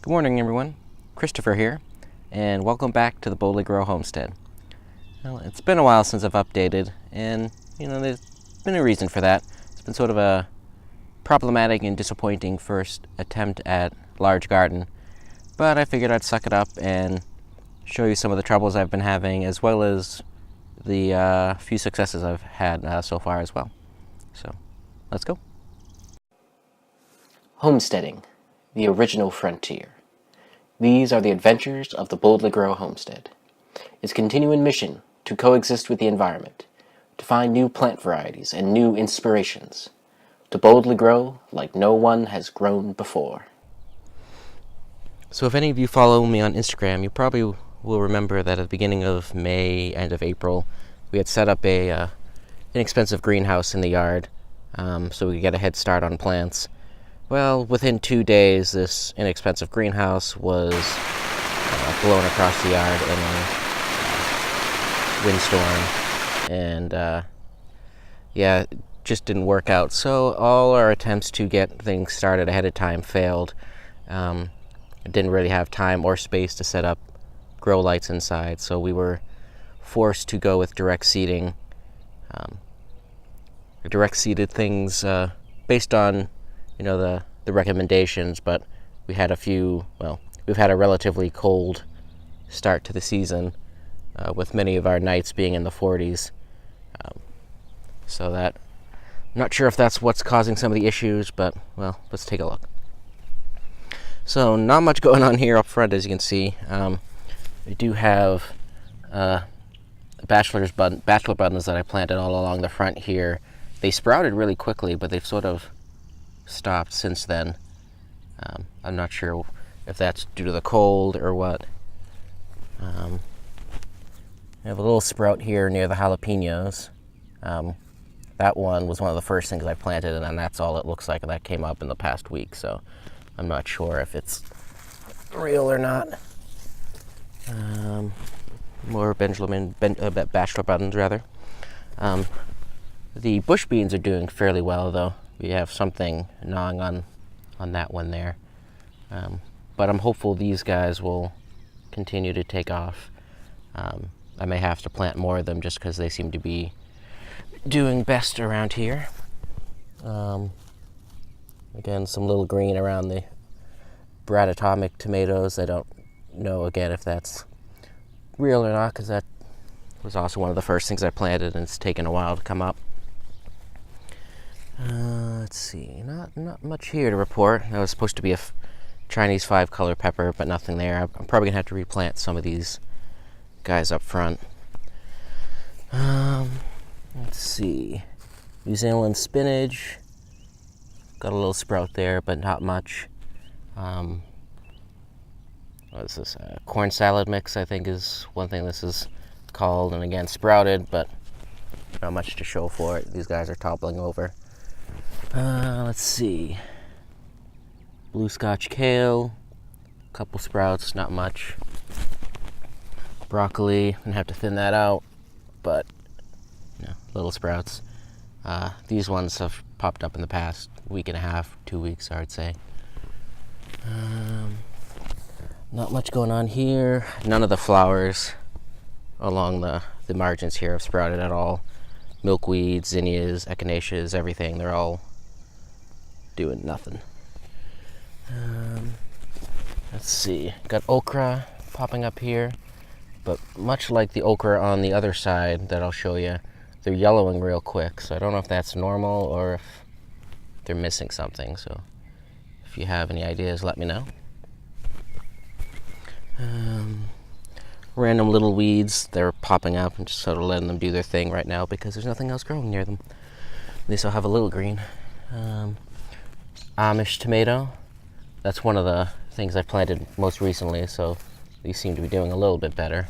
Good morning, everyone. Christopher here, and welcome back to the Boldly Grow Homestead. Well, it's been a while since I've updated, and there's been a reason for that. It's been sort of a problematic and disappointing first attempt at large garden, but I figured I'd suck it up and show you some of the troubles I've been having, as well as the few successes I've had so far as well. So, let's go. Homesteading, the original frontier. These are the adventures of the Boldly Grow Homestead. Its continuing mission to coexist with the environment, to find new plant varieties and new inspirations, to boldly grow like no one has grown before. So if any of you follow me on Instagram, you probably will remember that at the beginning of May, end of April, we had set up a inexpensive greenhouse in the yard so we could get a head start on plants. Well, within 2 days, this inexpensive greenhouse was blown across the yard in a windstorm, and it just didn't work out. So all our attempts to get things started ahead of time failed. I didn't really have time or space to set up grow lights inside, so we were forced to go with direct seeding. Direct seeded things based on the recommendations, but we've had a relatively cold start to the season, with many of our nights being in the 40s. So that, I'm not sure if that's what's causing some of the issues, but, well, let's take a look. So, not much going on here up front, as you can see. We do have bachelor buttons that I planted all along the front here. They sprouted really quickly, but they've sort of stopped since then. I'm not sure if that's due to the cold or what. I have a little sprout here near the jalapenos. That one was one of the first things I planted, and then that's all it looks like, and that came up in the past week, so I'm not sure if it's real or not. More bachelor buttons, rather. The bush beans are doing fairly well, though. We have something gnawing on that one there. But I'm hopeful these guys will continue to take off. I may have to plant more of them just because they seem to be doing best around here. Again, some little green around the Bradatomic tomatoes. I don't know, again, if that's real or not, because that was also one of the first things I planted, and it's taken a while to come up. Let's see, not much here to report. That was supposed to be a Chinese 5-color pepper, but nothing there. I'm probably gonna have to replant some of these guys up front. Let's see, New Zealand spinach, got a little sprout there, but not much. What is this? Corn salad mix, I think, is one thing this is called, and again, sprouted, but not much to show for it. These guys are toppling over. Let's see. Blue Scotch kale, a couple sprouts, not much. Broccoli, I'm gonna have to thin that out, but little sprouts. These ones have popped up in the past week and a half, 2 weeks, I would say. Not much going on here. None of the flowers along the margins here have sprouted at all. Milkweed, zinnias, echinaceas, everything, they're all doing nothing. Let's see, got okra popping up here, but much like the okra on the other side that I'll show you, they're yellowing real quick, so I don't know if that's normal or if they're missing something. So if you have any ideas, let me know. Random little weeds, they're popping up and just sort of letting them do their thing right now because there's nothing else growing near them. At least I'll have a little green. Amish tomato, that's one of the things I planted most recently, so these seem to be doing a little bit better.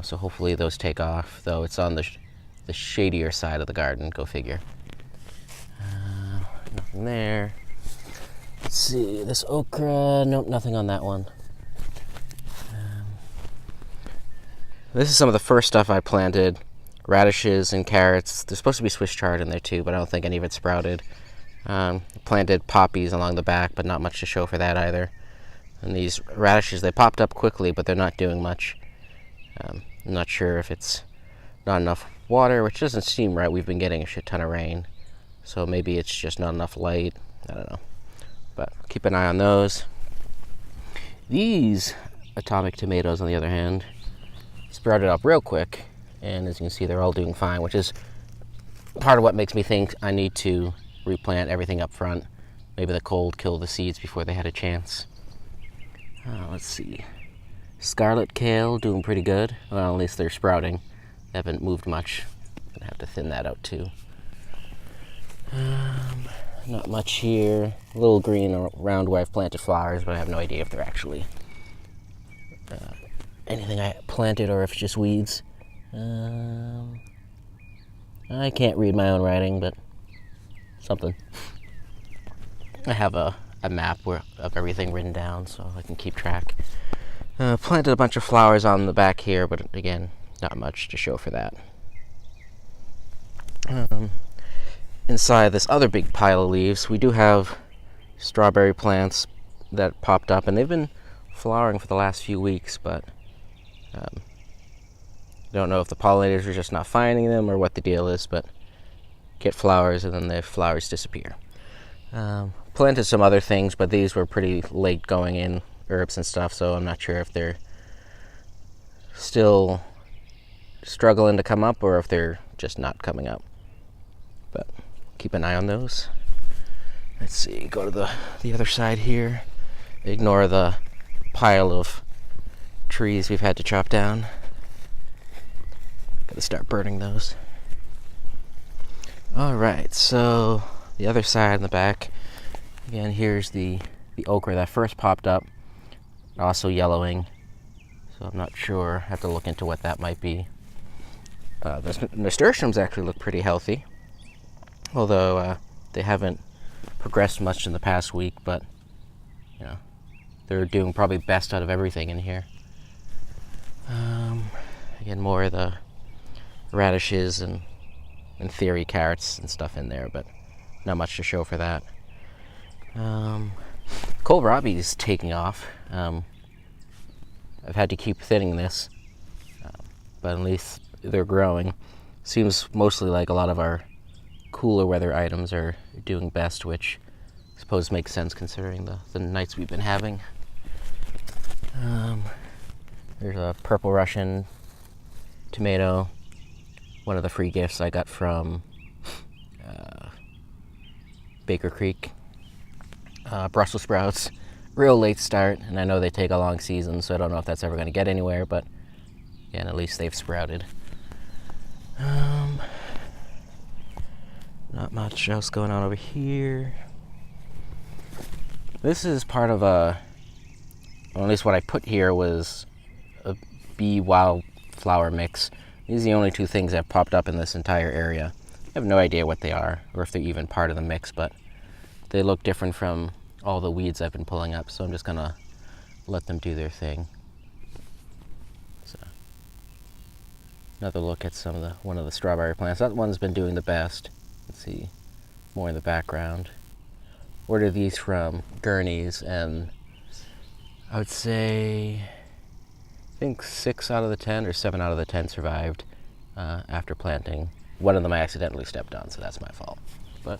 So hopefully those take off, though it's on the shadier side of the garden, go figure. Nothing there. Let's see, this okra, nope, nothing on that one. This is some of the first stuff I planted. Radishes and carrots. There's supposed to be Swiss chard in there too, but I don't think any of it sprouted. Planted poppies along the back, but not much to show for that either. And these radishes, they popped up quickly, but they're not doing much. I'm not sure if it's not enough water, which doesn't seem right. We've been getting a shit ton of rain, so maybe it's just not enough light. I don't know, but keep an eye on those. These atomic tomatoes, on the other hand, sprouted up real quick, and as you can see, they're all doing fine, which is part of what makes me think I need to replant everything up front. Maybe the cold killed the seeds before they had a chance. Let's see. Scarlet kale doing pretty good. Well, at least they're sprouting. They haven't moved much. Gonna have to thin that out too. Not much here. A little green around where I've planted flowers, but I have no idea if they're actually anything I planted or if it's just weeds. I can't read my own writing, but something. I have a map of everything written down so I can keep track. Planted a bunch of flowers on the back here, but again, not much to show for that. Inside this other big pile of leaves, we do have strawberry plants that popped up, and they've been flowering for the last few weeks, but don't know if the pollinators are just not finding them or what the deal is, but get flowers and then the flowers disappear. Planted some other things, but these were pretty late going in, herbs and stuff, so I'm not sure if they're still struggling to come up or if they're just not coming up. But keep an eye on those. Let's see, go to the other side here. Ignore the pile of trees we've had to chop down. Gotta start burning those. Alright, so the other side in the back. Again, here's the okra that first popped up, also yellowing. So I'm not sure. I have to look into what that might be. The nasturtiums actually look pretty healthy, although they haven't progressed much in the past week, but you know, they're doing probably best out of everything in here. Again, more of the radishes and in theory carrots and stuff in there, but not much to show for that. Kohlrabi is taking off. I've had to keep thinning this, but at least they're growing. Seems mostly like a lot of our cooler weather items are doing best, which I suppose makes sense considering the nights we've been having. There's a purple Russian tomato, one of the free gifts I got from Baker Creek. Brussels sprouts, real late start, and I know they take a long season, so I don't know if that's ever going to get anywhere, but again, at least they've sprouted. Not much else going on over here. This is part of or at least what I put here was a bee wildflower mix. These are the only two things that popped up in this entire area. I have no idea what they are, or if they're even part of the mix, but they look different from all the weeds I've been pulling up, so I'm just gonna let them do their thing. So, another look at one of the strawberry plants. That one's been doing the best. Let's see, more in the background. Ordered these from Gurney's, and I would say, I think 6 out of the 10 or 7 out of the 10 survived after planting. One of them I accidentally stepped on, so that's my fault. But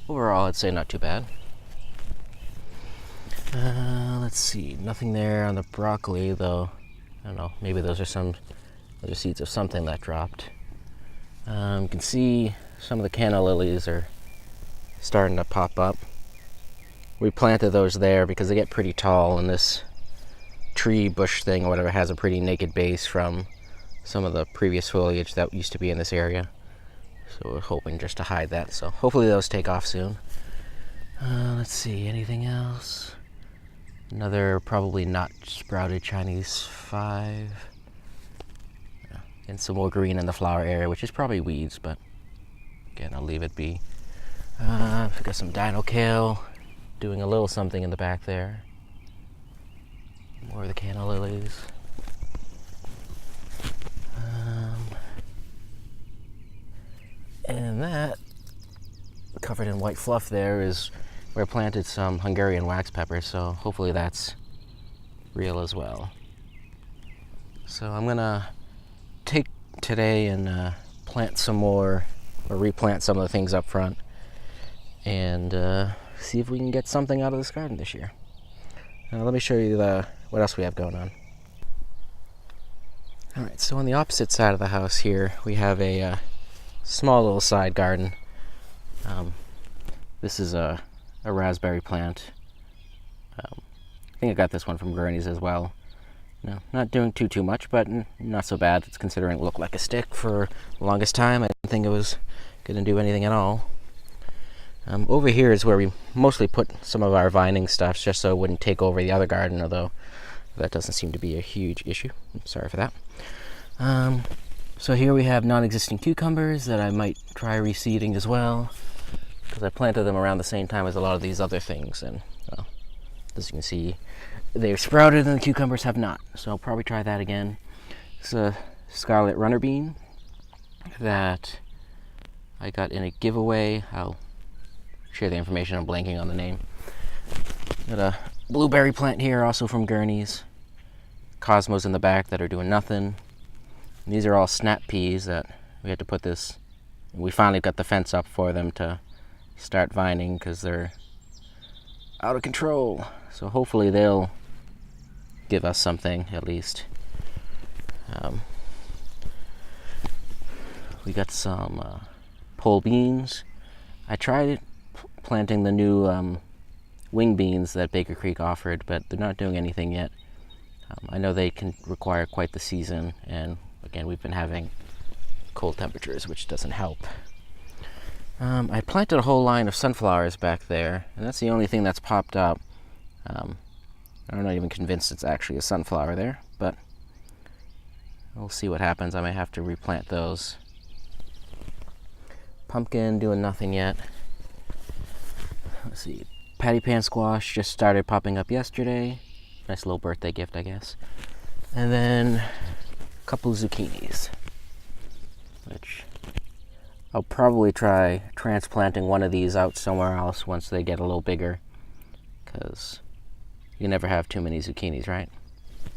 overall, I'd say not too bad. Let's see, nothing there on the broccoli, though. I don't know, maybe those are some other seeds of something that dropped. You can see some of the canna lilies are starting to pop up. We planted those there because they get pretty tall, and this tree bush thing or whatever has a pretty naked base from some of the previous foliage that used to be in this area. So we're hoping just to hide that. So hopefully those take off soon. Let's see, anything else? Another probably not sprouted Chinese 5. Yeah, and some more green in the flower area, which is probably weeds, but again, I'll leave it be. We've got some dino kale doing a little something in the back there. More of the canna lilies. And that, covered in white fluff there, is where I planted some Hungarian wax peppers, so hopefully that's real as well. So I'm gonna take today and plant some more, or replant some of the things up front, and see if we can get something out of this garden this year. Let me show you what else we have going on. Alright, so on the opposite side of the house here, we have a small little side garden. This is a raspberry plant. I think I got this one from Gurney's as well. No, not doing too much, but not so bad. It's considering it looked like a stick for the longest time. I didn't think it was going to do anything at all. Over here is where we mostly put some of our vining stuff, just so it wouldn't take over the other garden, although that doesn't seem to be a huge issue. I'm sorry for that. So here we have non-existing cucumbers that I might try reseeding as well, because I planted them around the same time as a lot of these other things, and well, as you can see, they've sprouted and the cucumbers have not. So I'll probably try that again. It's a scarlet runner bean that I got in a giveaway. I'll share the information. I'm blanking on the name. Got a blueberry plant here, also from Gurney's. Cosmos in the back that are doing nothing. And these are all snap peas that we had to put this. We finally got the fence up for them to start vining because they're out of control. So hopefully they'll give us something at least. We got some pole beans. I tried planting the new wing beans that Baker Creek offered, but they're not doing anything yet. I know they can require quite the season, and again, we've been having cold temperatures, which doesn't help. I planted a whole line of sunflowers back there, and that's the only thing that's popped up. I'm not even convinced it's actually a sunflower there, but we'll see what happens. I might have to replant those. Pumpkin doing nothing yet. Let's see, patty pan squash just started popping up yesterday. Nice little birthday gift, I guess. And then a couple of zucchinis, which I'll probably try transplanting one of these out somewhere else once they get a little bigger, because you never have too many zucchinis, right?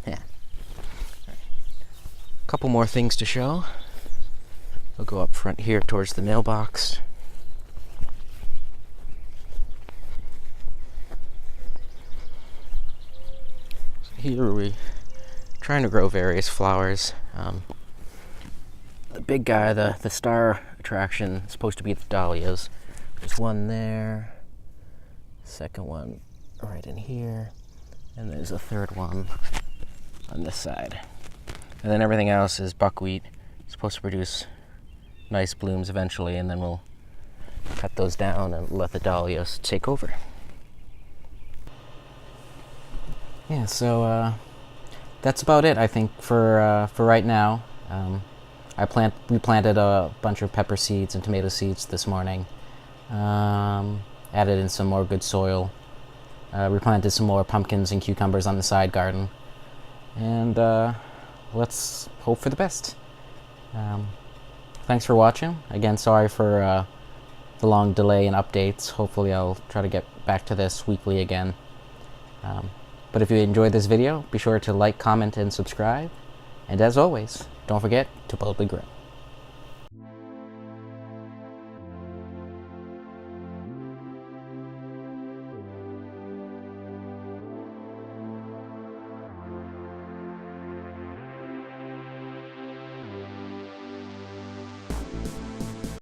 Yeah. A couple more things to show. I'll go up front here towards the mailbox. Here we're trying to grow various flowers. The big guy, the star attraction, is supposed to be the dahlias. There's one there, second one right in here, and there's a third one on this side. And then everything else is buckwheat. It's supposed to produce nice blooms eventually, and then we'll cut those down and let the dahlias take over. Yeah, so that's about it, I think, for right now. We planted a bunch of pepper seeds and tomato seeds this morning. Added in some more good soil. Replanted some more pumpkins and cucumbers on the side garden. And let's hope for the best. Thanks for watching. Again, sorry for the long delay in updates. Hopefully I'll try to get back to this weekly again. But if you enjoyed this video, be sure to like, comment, and subscribe. And as always, don't forget to boldly grow.